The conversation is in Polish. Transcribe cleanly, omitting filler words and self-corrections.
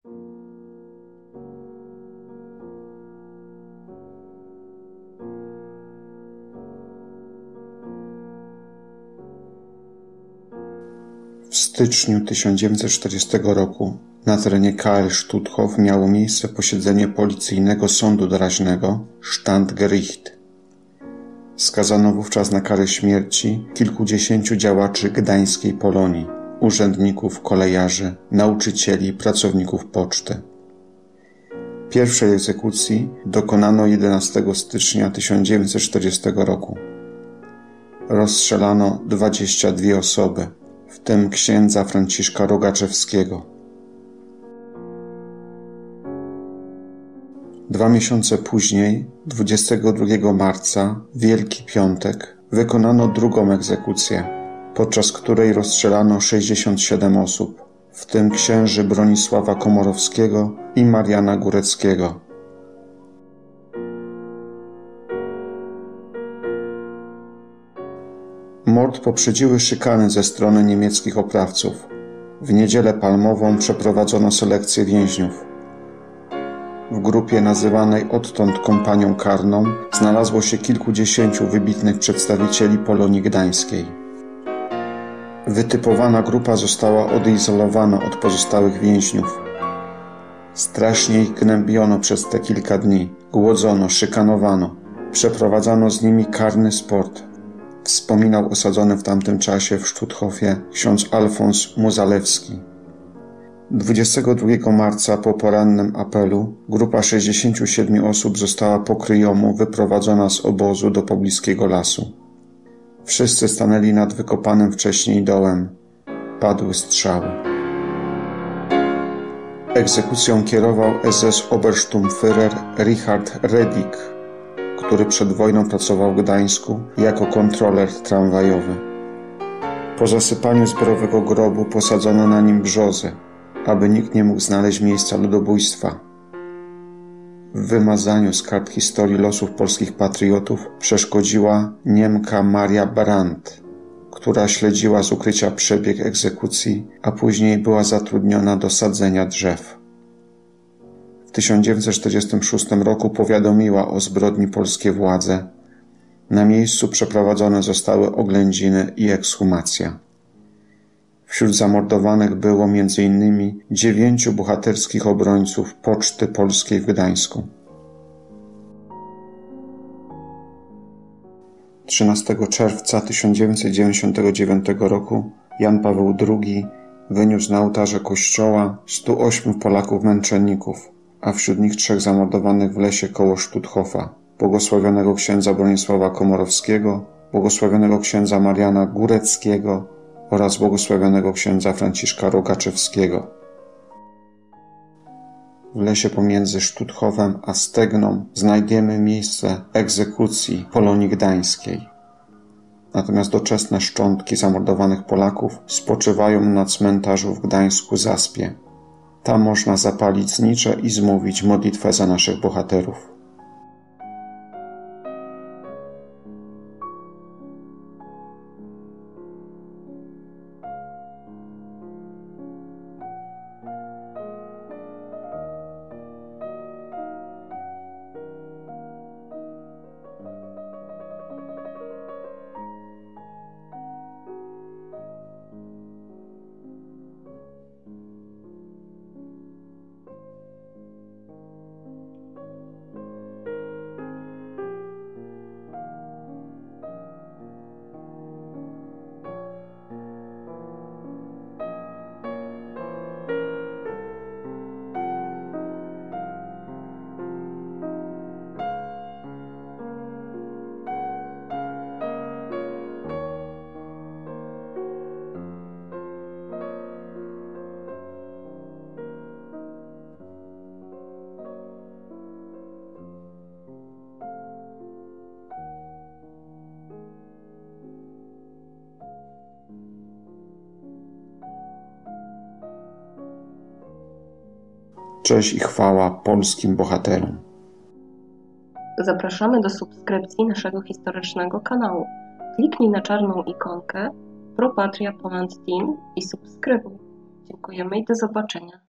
W styczniu 1940 roku na terenie KL Stutthof miało miejsce posiedzenie policyjnego sądu doraźnego Standgericht. Skazano wówczas na karę śmierci kilkudziesięciu działaczy gdańskiej Polonii, urzędników, kolejarzy, nauczycieli i pracowników poczty. Pierwszej egzekucji dokonano 11 stycznia 1940 roku. Rozstrzelano 22 osoby, w tym księdza Franciszka Rogaczewskiego. 2 miesiące później, 22 marca, Wielki Piątek, wykonano drugą egzekucję, podczas której rozstrzelano 67 osób, w tym księży Bronisława Komorowskiego i Mariana Góreckiego. Mord poprzedziły szykany ze strony niemieckich oprawców. W Niedzielę Palmową przeprowadzono selekcję więźniów. W grupie nazywanej odtąd kompanią karną znalazło się kilkudziesięciu wybitnych przedstawicieli Polonii Gdańskiej. Wytypowana grupa została odizolowana od pozostałych więźniów. Strasznie ich gnębiono przez te kilka dni, głodzono, szykanowano. Przeprowadzano z nimi karny sport. Wspominał osadzony w tamtym czasie w Sztuthofie ksiądz Alfons Muzalewski. 22 marca po porannym apelu grupa 67 osób została po kryjomu wyprowadzona z obozu do pobliskiego lasu. Wszyscy stanęli nad wykopanym wcześniej dołem. Padły strzały. Egzekucją kierował SS-Obersturmführer Richard Redig, który przed wojną pracował w Gdańsku jako kontroler tramwajowy. Po zasypaniu zbiorowego grobu posadzono na nim brzozy, aby nikt nie mógł znaleźć miejsca ludobójstwa. W wymazaniu z kart historii losów polskich patriotów przeszkodziła Niemka Maria Brandt, która śledziła z ukrycia przebieg egzekucji, a później była zatrudniona do sadzenia drzew. W 1946 roku powiadomiła o zbrodni polskie władze. Na miejscu przeprowadzone zostały oględziny i ekshumacja. Wśród zamordowanych było m.in. 9 bohaterskich obrońców Poczty Polskiej w Gdańsku. 13 czerwca 1999 roku Jan Paweł II wyniósł na ołtarze kościoła 108 Polaków męczenników, a wśród nich 3 zamordowanych w lesie koło Stutthofa, błogosławionego księdza Bronisława Komorowskiego, błogosławionego księdza Mariana Góreckiego oraz błogosławionego księdza Franciszka Rogaczewskiego. W lesie pomiędzy Sztuthofem a Stegną znajdziemy miejsce egzekucji Polonii Gdańskiej. Natomiast doczesne szczątki zamordowanych Polaków spoczywają na cmentarzu w Gdańsku-Zaspie. Tam można zapalić znicze i zmówić modlitwę za naszych bohaterów. Cześć i chwała polskim bohaterom. Zapraszamy do subskrypcji naszego historycznego kanału. Kliknij na czarną ikonkę Pro Patria Poland Team i subskrybuj. Dziękujemy i do zobaczenia.